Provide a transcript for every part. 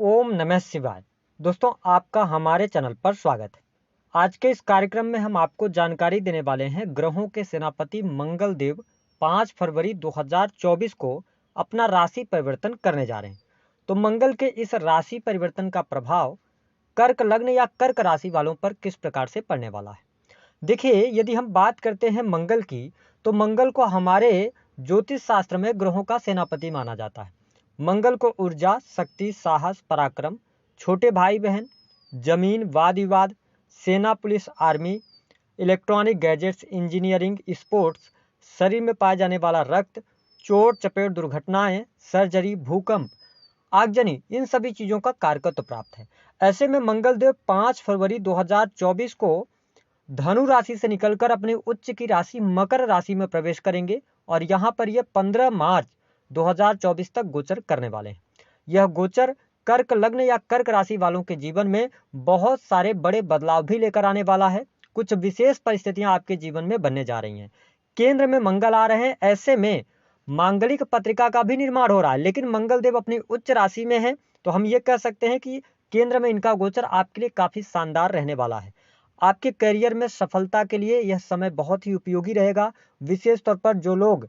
ओम नमः शिवाय। दोस्तों, आपका हमारे चैनल पर स्वागत है। आज के इस कार्यक्रम में हम आपको जानकारी देने वाले हैं ग्रहों के सेनापति मंगल देव 5 फरवरी 2024 को अपना राशि परिवर्तन करने जा रहे हैं। तो मंगल के इस राशि परिवर्तन का प्रभाव कर्क लग्न या कर्क राशि वालों पर किस प्रकार से पड़ने वाला है। देखिए, यदि हम बात करते हैं मंगल की, तो मंगल को हमारे ज्योतिष शास्त्र में ग्रहों का सेनापति माना जाता है। मंगल को ऊर्जा, शक्ति, साहस, पराक्रम, छोटे भाई बहन, जमीन, वाद विवाद, सेना, police, army, electronic gadgets, engineering, sports, शरीर में पाए जाने वाला रक्त, चोट चपेट, दुर्घटनाएं, सर्जरी, भूकंप, आगजनी, इन सभी चीजों का कारकत्व प्राप्त है। ऐसे में मंगल देव 5 फरवरी 2024 को धनु राशि से निकलकर अपनी उच्च की राशि मकर राशि में प्रवेश करेंगे और यहाँ पर यह 15 मार्च 2024 तक गोचर करने वाले हैं। यह गोचर कर्क लग्न या कर्क राशि वालों के जीवन में बहुत सारे बड़े बदलाव भी लेकर आने वाला है। कुछ विशेष परिस्थितियां आपके जीवन में बनने जा रही हैं। केंद्र में मंगल आ रहे हैं, ऐसे में मांगलिक पत्रिका का भी निर्माण हो रहा है, लेकिन मंगल देव अपनी उच्च राशि में है, तो हम ये कह सकते हैं कि केंद्र में इनका गोचर आपके लिए काफी शानदार रहने वाला है। आपके करियर में सफलता के लिए यह समय बहुत ही उपयोगी रहेगा। विशेष तौर पर जो लोग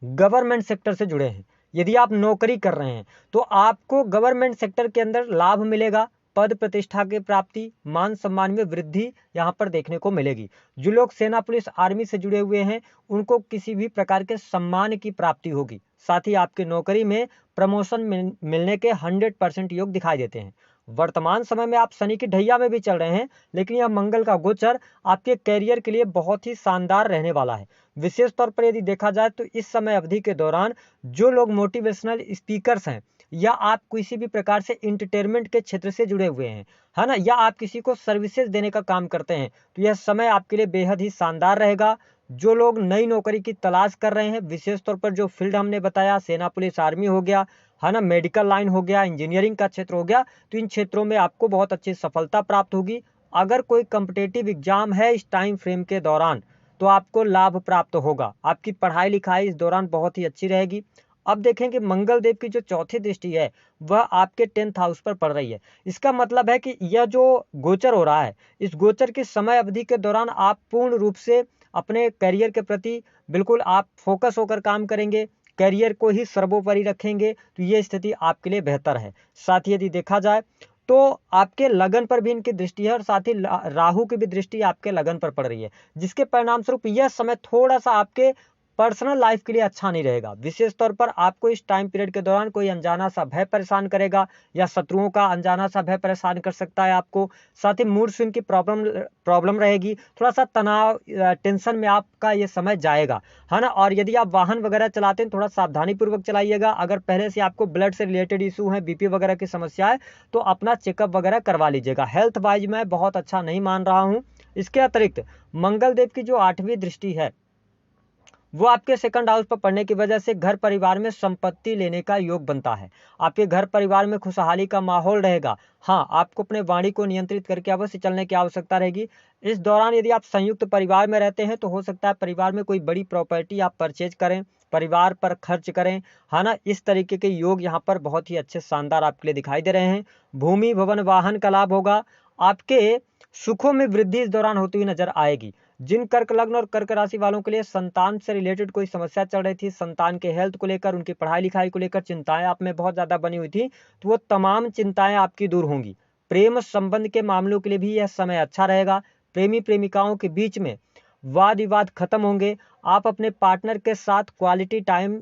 गवर्नमेंट सेक्टर से जुड़े हैं, यदि आप नौकरी कर रहे हैं तो आपको गवर्नमेंट सेक्टर के अंदर लाभ मिलेगा। पद प्रतिष्ठा की प्राप्ति, मान सम्मान में वृद्धि यहाँ पर देखने को मिलेगी। जो लोग सेना, पुलिस, आर्मी से जुड़े हुए हैं, उनको किसी भी प्रकार के सम्मान की प्राप्ति होगी। साथ ही आपके नौकरी में प्रमोशन मिलने के 100% योग दिखाई देते हैं। वर्तमान समय में आप शनि की ढैया में भी चल रहे हैं, लेकिन यह मंगल का गोचर आपके कैरियर के लिए बहुत ही शानदार रहने वाला है। विशेष तौर पर यदि देखा जाए तो इस समय अवधि के दौरान जो लोग मोटिवेशनल स्पीकर्स हैं या आप किसी भी प्रकार से इंटरटेनमेंट के क्षेत्र से जुड़े हुए हैं, है ना, या आप किसी को सर्विसेज देने का काम करते हैं, तो यह समय आपके लिए बेहद ही शानदार रहेगा। जो लोग नई नौकरी की तलाश कर रहे हैं, विशेष तौर पर जो फील्ड हमने बताया, सेना, पुलिस, आर्मी हो गया, है ना, मेडिकल लाइन हो गया, इंजीनियरिंग का क्षेत्र हो गया, तो इन क्षेत्रों में आपको बहुत अच्छी सफलता प्राप्त होगी। अगर कोई कॉम्पिटिटिव एग्जाम है इस टाइम फ्रेम के दौरान, तो आपको लाभ प्राप्त होगा। आपकी पढ़ाई लिखाई इस दौरान बहुत ही अच्छी रहेगी। अब देखें कि मंगल देव की जो चौथी दृष्टि है वह आपके 10th हाउस पर पड़ रही है। इसका मतलब है कि यह जो गोचर हो रहा है, इस गोचर की समय अवधि के दौरान आप पूर्ण रूप से अपने करियर के प्रति बिल्कुल आप फोकस होकर काम करेंगे, करियर को ही सर्वोपरि रखेंगे, तो ये स्थिति आपके लिए बेहतर है। साथ ही यदि देखा जाए तो आपके लगन पर भी इनकी दृष्टि है और साथ ही राहु की भी दृष्टि आपके लगन पर पड़ रही है, जिसके परिणाम स्वरूप यह समय थोड़ा सा आपके पर्सनल लाइफ के लिए अच्छा नहीं रहेगा। विशेष तौर पर आपको इस टाइम पीरियड के दौरान कोई अनजाना सा भय परेशान करेगा या शत्रुओं का अनजाना सा भय परेशान कर सकता है आपको। साथ ही मूड स्विंग की प्रॉब्लम रहेगी, थोड़ा सा तनाव टेंशन में आपका ये समय जाएगा, है ना। और यदि आप वाहन वगैरह चलाते हैं, थोड़ा सावधानी पूर्वक चलाइएगा। अगर पहले से आपको ब्लड से रिलेटेड इशू है, बीपी वगैरह की समस्या है, तो अपना चेकअप वगैरह करवा लीजिएगा। हेल्थ वाइज मैं बहुत अच्छा नहीं मान रहा हूँ। इसके अतिरिक्त मंगल देव की जो 8वीं दृष्टि है वो आपके सेकंड हाउस पर पड़ने की वजह से घर परिवार में संपत्ति लेने का योग बनता है। आपके घर परिवार में खुशहाली का माहौल रहेगा। हाँ, आपको अपने वाणी को नियंत्रित करके अवश्य चलने की आवश्यकता रहेगी। इस दौरान यदि आप संयुक्त परिवार में रहते हैं तो हो सकता है परिवार में कोई बड़ी प्रॉपर्टी आप परचेज करें, परिवार पर खर्च करें, है ना। इस तरीके के योग यहाँ पर बहुत ही अच्छे शानदार आपके लिए दिखाई दे रहे हैं। भूमि, भवन, वाहन का लाभ होगा। आपके सुखों में वृद्धि इस दौरान होती हुई नजर आएगी। जिन कर्क लग्न और कर्क राशि वालों के लिए संतान से रिलेटेड कोई समस्या चल रही थी, संतान के हेल्थ को लेकर, उनकी पढ़ाई लिखाई को लेकर चिंताएं आप में बहुत ज्यादा बनी हुई थी, तो वो तमाम चिंताएं आपकी दूर होंगी। प्रेम संबंध के मामलों के लिए भी यह समय अच्छा रहेगा। प्रेमी प्रेमिकाओं के बीच में वाद विवाद खत्म होंगे। आप अपने पार्टनर के साथ क्वालिटी टाइम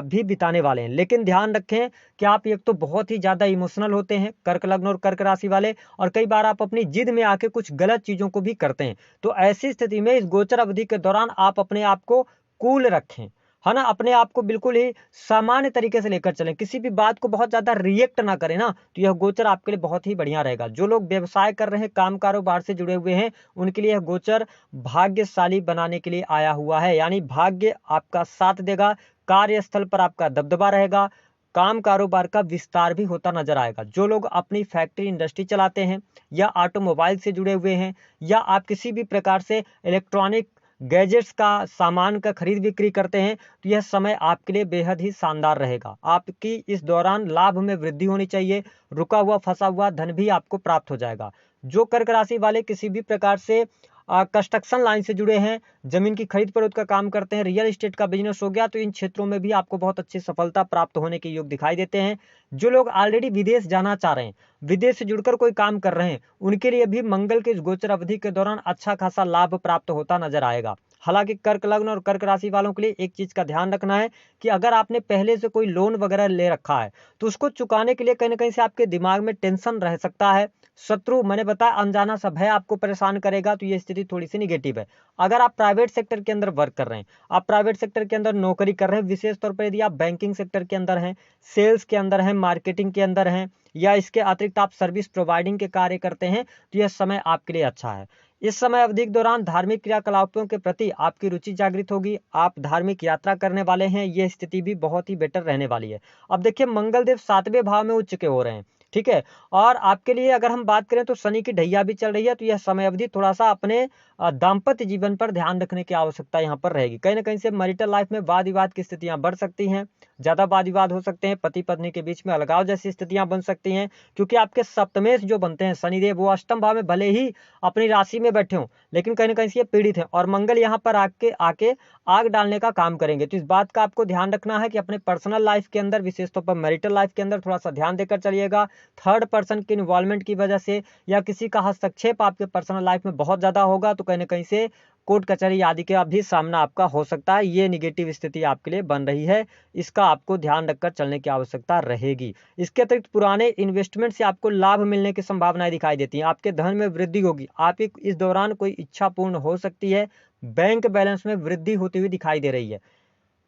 भी बिताने वाले हैं, लेकिन ध्यान रखें कि आप एक तो बहुत ही ज़्यादा इमोशनल होते हैं, कर्क लग्न और कर्क राशि वाले, और कई बार आप अपनी जिद में आके कुछ गलत चीज़ों को भी करते हैं। तो ऐसी स्थिति में इस गोचर अवधि के दौरान आप अपने आप को कूल रखें, है ना। अपने आप को बिल्कुल ही सामान्य तरीके से लेकर चलें, किसी भी बात को बहुत ज़्यादा रिएक्ट ना करें ना, तो यह गोचर आपके लिए बहुत ही बढ़िया रहेगा। जो लोग व्यवसाय कर रहे हैं, काम कारोबार से जुड़े हुए हैं, उनके लिए यह गोचर भाग्यशाली बनाने के लिए आया हुआ है, यानी भाग्य आपका साथ देगा। कार्यस्थल पर आपका दबदबा रहेगा। काम कारोबार का विस्तार भी होता नजर आएगा। जो लोग अपनी फैक्ट्री इंडस्ट्री चलाते हैं या ऑटोमोबाइल से जुड़े हुए हैं या आप किसी भी प्रकार से इलेक्ट्रॉनिक गैजेट्स का, सामान का खरीद बिक्री करते हैं, तो यह समय आपके लिए बेहद ही शानदार रहेगा। आपकी इस दौरान लाभ में वृद्धि होनी चाहिए, रुका हुआ फंसा हुआ धन भी आपको प्राप्त हो जाएगा। जो कर्क राशि वाले किसी भी प्रकार से कंस्ट्रक्शन लाइन से जुड़े हैं, जमीन की खरीद फरोख्त का काम करते हैं, रियल एस्टेट का बिजनेस हो गया, तो इन क्षेत्रों में भी आपको बहुत अच्छी सफलता प्राप्त होने के योग दिखाई देते हैं। जो लोग ऑलरेडी विदेश जाना चाह रहे हैं, विदेश से जुड़कर कोई काम कर रहे हैं, उनके लिए भी मंगल के इस गोचर अवधि के दौरान अच्छा खासा लाभ प्राप्त होता नजर आएगा। हालांकि कर्क लग्न और कर्क राशि वालों के लिए एक चीज का ध्यान रखना है कि अगर आपने पहले से कोई लोन वगैरह ले रखा है, तो उसको चुकाने के लिए कहीं ना कहीं से आपके दिमाग में टेंशन रह सकता है। शत्रु, मैंने बताया, अनजाना सा भय आपको परेशान करेगा, तो ये स्थिति थोड़ी सी निगेटिव है। अगर आप प्राइवेट सेक्टर के अंदर वर्क कर रहे हैं, आप प्राइवेट सेक्टर के अंदर नौकरी कर रहे हैं, विशेष तौर पर यदि आप बैंकिंग सेक्टर के अंदर हैं, सेल्स के अंदर हैं, मार्केटिंग के अंदर हैं, या इसके अतिरिक्त आप सर्विस प्रोवाइडिंग के कार्य करते हैं, तो यह समय आपके लिए अच्छा है। इस समय अवधि के दौरान धार्मिक क्रियाकलापों के प्रति आपकी रुचि जागृत होगी, आप धार्मिक यात्रा करने वाले हैं, यह स्थिति भी बहुत ही बेटर रहने वाली है। अब देखिए, मंगल देव 7वें भाव में उच्च के हो रहे हैं, ठीक है। और आपके लिए अगर हम बात करें तो शनि की ढैया भी चल रही है, तो यह समय अवधि थोड़ा सा अपने दाम्पत्य जीवन पर ध्यान रखने की आवश्यकता यहाँ पर रहेगी। कहीं ना कहीं से मैरिटल लाइफ में वाद विवाद की स्थितियां बढ़ सकती हैं, ज्यादा वाद विवाद हो सकते हैं, पति पत्नी के बीच में अलगाव जैसी स्थितियां बन सकती हैं, क्योंकि आपके सप्तमेश जो बनते हैं शनिदेव, वो अष्टम भाव में भले ही अपनी राशि में बैठे हों, लेकिन कहीं ना कहीं से ये पीड़ित है, और मंगल यहाँ पर आके आके आग डालने का काम करेंगे। तो इस बात का आपको ध्यान रखना है कि अपने पर्सनल लाइफ के अंदर, विशेष तौर पर मैरिटल लाइफ के अंदर थोड़ा सा ध्यान देकर चलिएगा। थर्ड पर्सन की इन्वॉल्वमेंट की वजह से या किसी का हस्तक्षेप आपके पर्सनल लाइफ में बहुत ज्यादा होगा, तो कहीं ना कहीं से कोर्ट कचहरी आदि का भी सामना आपका हो सकता है। ये निगेटिव स्थिति आपके लिए बन रही है, इसका आपको ध्यान रखकर चलने की आवश्यकता रहेगी। इसके अतिरिक्त पुराने इन्वेस्टमेंट से आपको लाभ मिलने की संभावनाएं दिखाई देती हैं, आपके धन में वृद्धि होगी, आप इस दौरान कोई इच्छा पूर्ण हो सकती है, बैंक बैलेंस में वृद्धि होती हुई दिखाई दे रही है।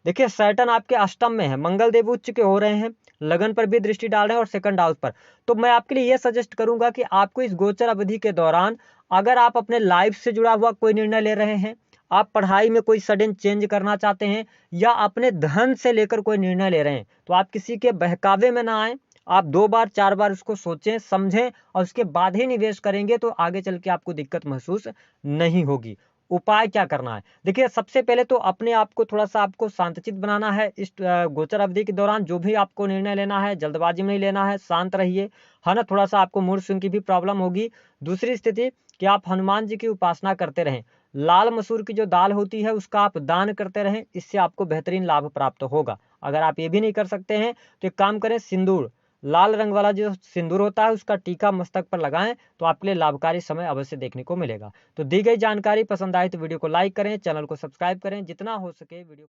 देखिए, सैटर्न आपके अष्टम में है, मंगल देव उच्च के हो रहे हैं, लगन पर भी दृष्टि डाल रहे हैं और सेकंड हाउस पर। तो मैं आपके लिए यह सजेस्ट करूंगा कि आपको इस गोचर अवधि के दौरान, अगर आप अपने लाइफ से जुड़ा हुआ कोई निर्णय ले रहे हैं, आप पढ़ाई में कोई सडन चेंज करना चाहते हैं, या अपने धन से लेकर कोई निर्णय ले रहे हैं, तो आप किसी के बहकावे में ना आए। आप 2 बार 4 बार उसको सोचें, समझें, और उसके बाद ही निवेश करेंगे, तो आगे चल के आपको दिक्कत महसूस नहीं होगी। उपाय क्या करना है? देखिए, सबसे पहले तो अपने आप को थोड़ा सा आपको शांतचित्त बनाना है। इस गोचर अवधि के दौरान जो भी आपको निर्णय लेना है, जल्दबाजी में नहीं लेना है, शांत रहिए, है ना। थोड़ा सा आपको मूड स्विंग की भी प्रॉब्लम होगी। दूसरी स्थिति कि आप हनुमान जी की उपासना करते रहें, लाल मसूर की जो दाल होती है उसका आप दान करते रहें, इससे आपको बेहतरीन लाभ प्राप्त होगा। अगर आप ये भी नहीं कर सकते हैं, तो एक काम करें, सिंदूर, लाल रंग वाला जो सिंदूर होता है, उसका टीका मस्तक पर लगाएं, तो आपके लिए लाभकारी समय अवश्य देखने को मिलेगा। तो दी गई जानकारी पसंद आए तो वीडियो को लाइक करें, चैनल को सब्सक्राइब करें, जितना हो सके वीडियो